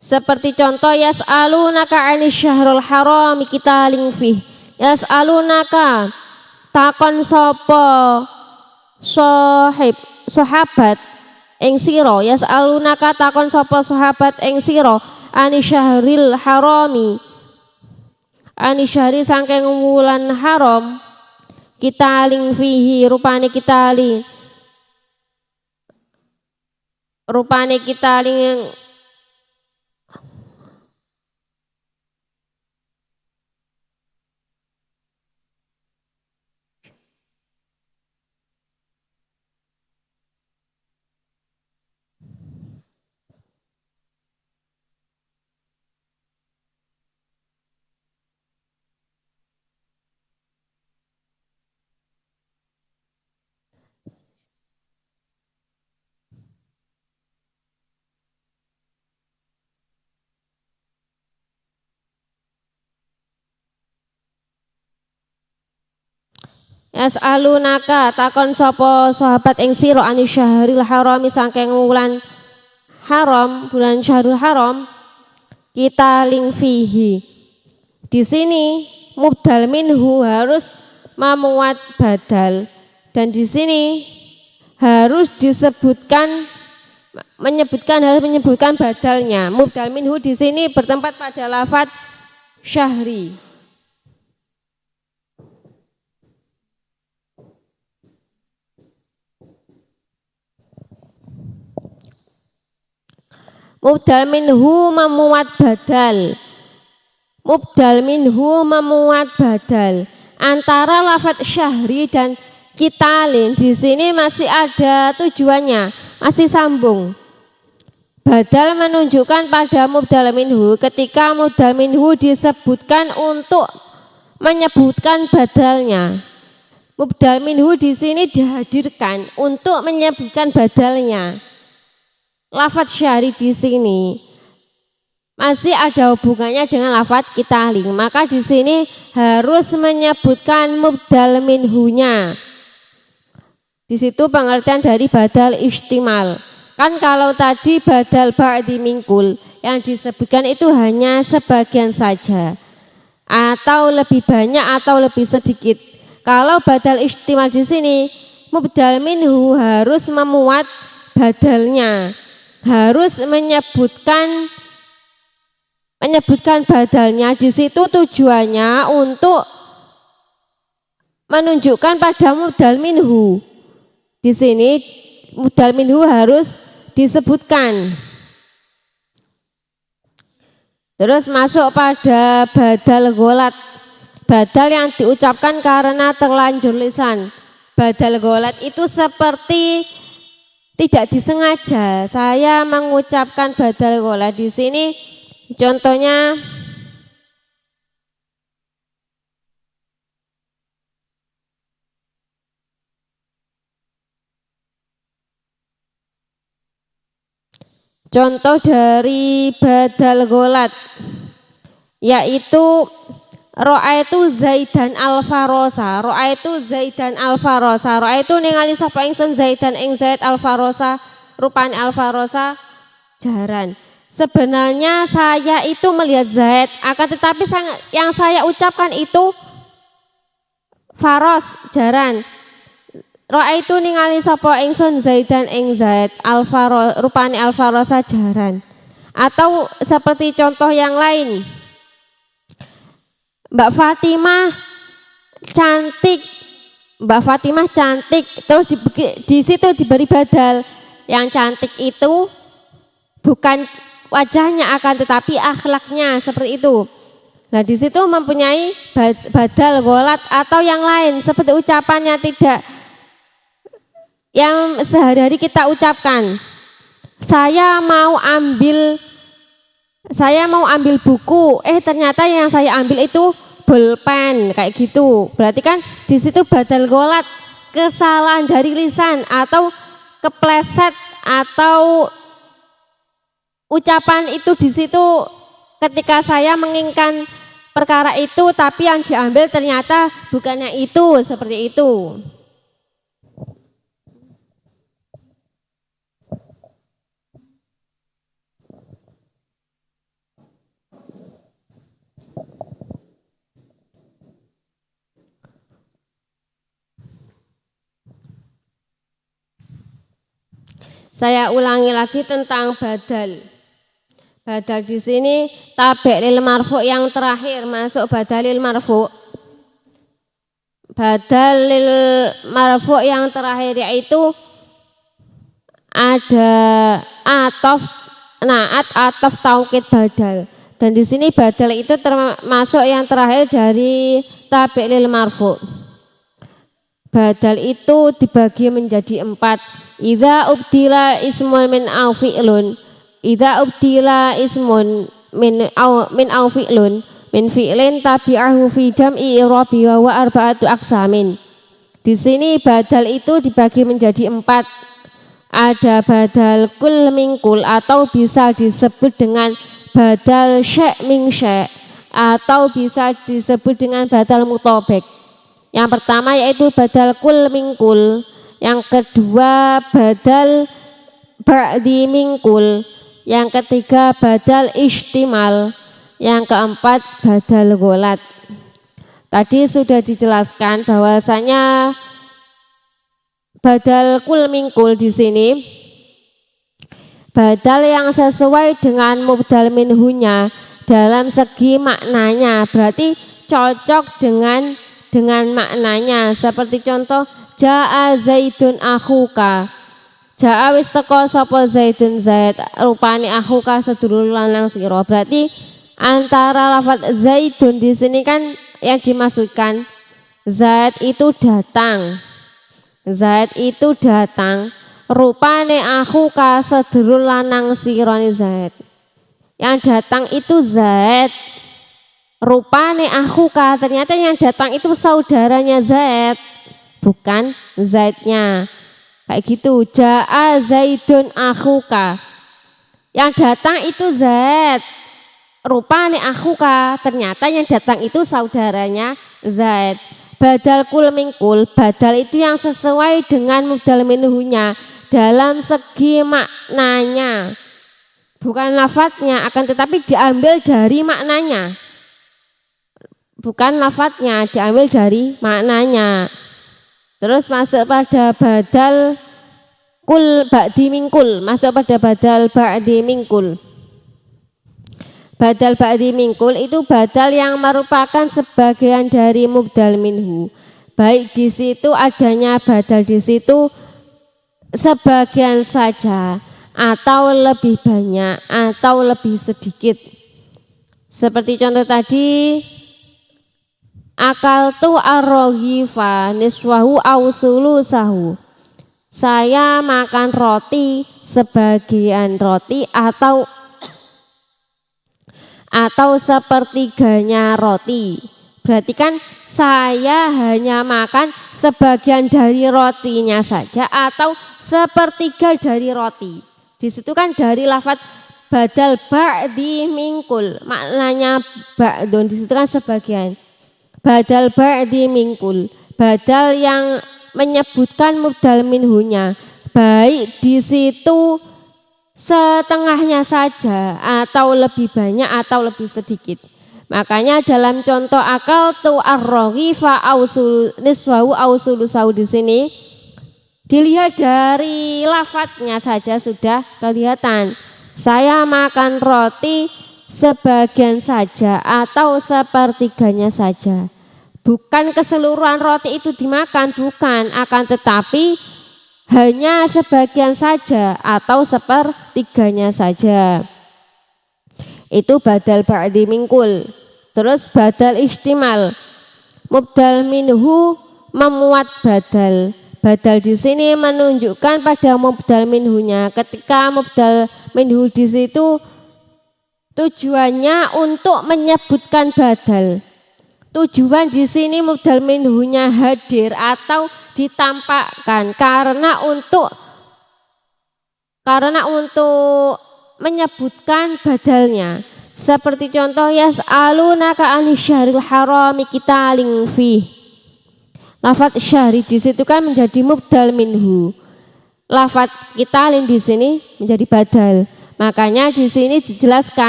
Seperti contoh yas'alunaka 'anis syahrul haram qitalin fih. Yas'alunaka takon sapa sahabat ing sira, yas'alunaka takon sapa sahabat ing sira 'anis syahril harami, anis syahri saking wulan haram qitalin fihi rupane qitalin yas'alunaka takon sapa sahabat ing sira anis syahril harami saking wulan haram, bulan syahrul haram qitalin fihi. Di sini mubdal minhu harus memuat badal dan di sini harus menyebutkan badalnya. Mubdal minhu di sini bertempat pada lafadz syahri. Mubdal minhu memuat badal. Mubdal minhu memuat badal. Antara lafadz syahri dan qitalin di sini masih ada tujuannya, masih sambung. Badal menunjukkan pada mubdal minhu ketika mubdal minhu disebutkan untuk menyebutkan badalnya. Mubdal minhu di sini dihadirkan untuk menyebutkan badalnya. Lafadz syahri di sini masih ada hubungannya dengan lafadz qitalin, maka di sini harus menyebutkan mubdal minhunya. Di situ pengertian dari badal istimal. Kan kalau tadi badal ba'di mingkul yang disebutkan itu hanya sebagian saja, atau lebih banyak atau lebih sedikit. Kalau badal istimal di sini mubdal minhu harus memuat badalnya, harus menyebutkan badalnya. Di situ tujuannya untuk menunjukkan pada mubdal minhu. Di sini mubdal minhu harus disebutkan. Terus masuk pada badal gholat, badal yang diucapkan karena terlanjur lisan. Badal gholat itu seperti tidak disengaja saya mengucapkan badal gholat. Di sini contohnya contoh dari badal gholat yaitu ra'aitu Zaidan al-Farosa. Ra'aitu Zaidan al-Farosa. Ra'aitu ningali sapa ingsun Zaidan ing Zaid al-Farosa, rupane al-Farosa jaran. Sebenarnya saya itu melihat Zaid, akan tetapi yang saya ucapkan itu Faros jaran. Ra'aitu ningali sapa ingsun Zaidan ing Zaid al-Farosa, rupane al-Farosa jaran. Atau seperti contoh yang lain, Mbak Fatimah cantik, terus di situ diberi badal. Yang cantik itu bukan wajahnya akan tetapi akhlaknya, seperti itu. Nah, di situ mempunyai badal gholat atau yang lain seperti ucapannya tidak yang sehari-hari kita ucapkan. Saya mau ambil buku, ternyata yang saya ambil itu bolpen, kayak gitu. Berarti kan di situ badal gholat, kesalahan dari lisan atau kepleset atau ucapan itu di situ ketika saya menginginkan perkara itu tapi yang diambil ternyata bukannya itu, seperti itu. Saya ulangi lagi tentang badal. Badal di sini tabi' lil marfu yang terakhir masuk badalil marfu. Badalil marfu yang terakhir yaitu ada atof naat atof taukid badal. Dan di sini badal itu termasuk yang terakhir dari tabi' lil marfu. Badal itu dibagi menjadi 4. Idza ubdila ismun min au fi'lun. Idza ubdila ismun min au fi'lun min fi'lin tabi'ahu fi jam'i i'rabi wa arba'atu aqsamin. Di sini badal itu dibagi menjadi 4. Ada badal kul min kul atau bisa disebut dengan badal syai' min syai' atau bisa disebut dengan badal mutabik. Yang pertama yaitu badal kul min kul, yang kedua badal ba'di min kul, yang ketiga badal istimal, yang keempat badal gholat. Tadi sudah dijelaskan bahwasanya badal kul min kul di sini badal yang sesuai dengan mubdal minhunya dalam segi maknanya, berarti cocok dengan maknanya. Seperti contoh jaa zaidun akhuka, jaa wis teko sapa zaidun zaid rupane akhuka sedulur lanang sira. Berarti antara lafaz zaidun di sini kan yang dimaksudkan zaid itu datang, zaid itu datang, rupane akhuka sedulur lanang sira zaid. Yang datang itu zaid, rupane akhuka, ternyata yang datang itu saudaranya zaid, bukan zaidnya. Kayak gitu, jaa zaidun akhuka, yang datang itu zaid, rupane akhuka, ternyata yang datang itu saudaranya zaid. Badal kul min kul, badal itu yang sesuai dengan mubdal minhunya dalam segi maknanya, bukan lafadznya, akan tetapi diambil dari maknanya. Bukan lafadznya, diambil dari maknanya. Terus masuk pada badal kul ba'di mingkul, masuk pada badal ba'di mingkul. Badal ba'di mingkul itu badal yang merupakan sebagian dari mubdal minhu. Baik di situ adanya badal di situ sebagian saja, atau lebih banyak, atau lebih sedikit. Seperti contoh tadi, akaltu ar-raghifa niswahu ausulu sahu. Saya makan roti sebagian roti atau sepertiganya roti. Berarti kan saya hanya makan sebagian dari rotinya saja atau sepertiga dari roti. Di situ kan dari lafaz badal ba'di mingkul, maknanya ba'dun, di situ kan sebagian. Badal ba'di mingkul, badal yang menyebutkan mubdal minhunya, baik di situ setengahnya saja atau lebih banyak atau lebih sedikit. Makanya dalam contoh akaltu ar-raghifa ausul niswahu ausulusahu di sini dilihat dari lafadznya saja sudah kelihatan. Saya makan roti sebagian saja atau sepertiganya saja. Bukan keseluruhan roti itu dimakan, bukan, akan tetapi hanya sebagian saja atau sepertiganya saja. Itu badal ba'di mingkul. Terus badal istimal, mubdal minhu memuat badal. Badal di sini menunjukkan pada mubdal minhunya. Ketika mubdal minhu di situ tujuannya untuk menyebutkan badal. Tujuan di sini mubdal minhunya hadir atau ditampakkan karena untuk menyebutkan badalnya. Seperti contoh yas'alunaka anisyahril harami qitalin fih. Lafaz syahri di situ kan menjadi mubdal minhu. Lafaz qitalin di sini menjadi badal. Makanya di sini dijelaskan